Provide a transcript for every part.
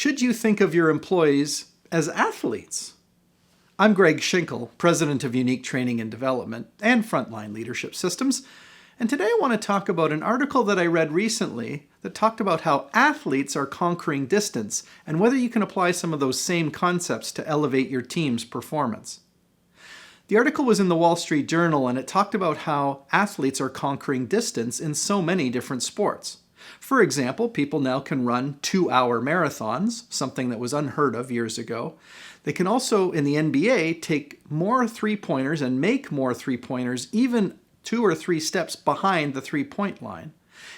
Should you think of your employees as athletes? I'm Greg Schinkel, President of Unique Training and Development and Frontline Leadership Systems, and today I want to talk about an article that I read recently that talked about how athletes are conquering distance and whether you can apply some of those same concepts to elevate your team's performance. The article was in the Wall Street Journal and it talked about how athletes are conquering distance in so many different sports. For example, people now can run 2-hour marathons, something that was unheard of years ago. They can also, in the NBA, take more three-pointers and make more three-pointers even 2 or 3 steps behind the three-point line.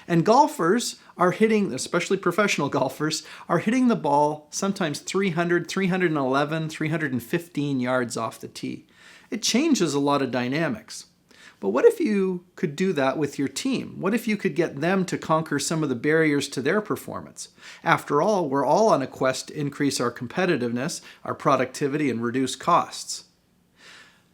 And golfers are hitting, especially professional golfers, are hitting the ball sometimes 300, 311, 315 yards off the tee. It changes a lot of dynamics. But what if you could do that with your team? What if you could get them to conquer some of the barriers to their performance? After all, we're all on a quest to increase our competitiveness, our productivity, and reduce costs.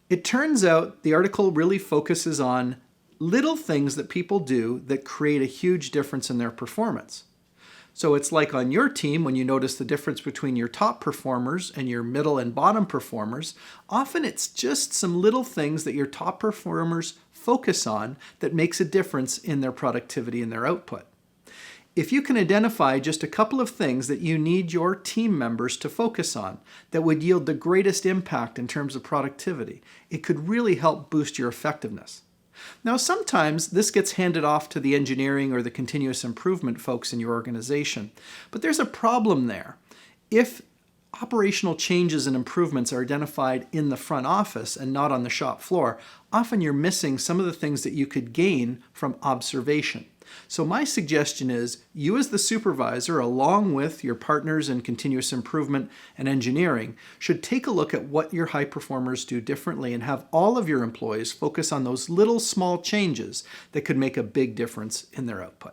It turns out the article really focuses on little things that people do that create a huge difference in their performance. So it's like on your team, when you notice the difference between your top performers and your middle and bottom performers, often it's just some little things that your top performers focus on that makes a difference in their productivity and their output. If you can identify just a couple of things that you need your team members to focus on that would yield the greatest impact in terms of productivity, it could really help boost your effectiveness. Now, sometimes this gets handed off to the engineering or the continuous improvement folks in your organization, but there's a problem there. If operational changes and improvements are identified in the front office and not on the shop floor, often you're missing some of the things that you could gain from observation. So my suggestion is you as the supervisor, along with your partners in continuous improvement and engineering, should take a look at what your high performers do differently and have all of your employees focus on those little small changes that could make a big difference in their output.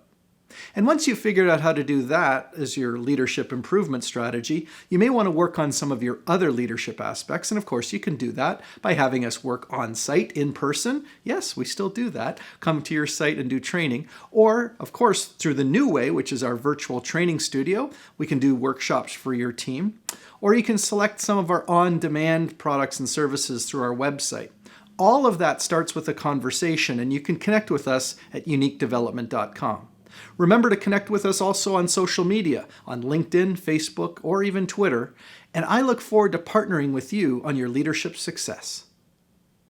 And once you've figured out how to do that as your leadership improvement strategy, you may want to work on some of your other leadership aspects. And of course, you can do that by having us work on site in person. Yes, we still do that. Come to your site and do training. Or, of course, through the new way, which is our virtual training studio, we can do workshops for your team. Or you can select some of our on-demand products and services through our website. All of that starts with a conversation, and you can connect with us at uniquedevelopment.com. Remember to connect with us also on social media, on LinkedIn, Facebook, or even Twitter, and I look forward to partnering with you on your leadership success.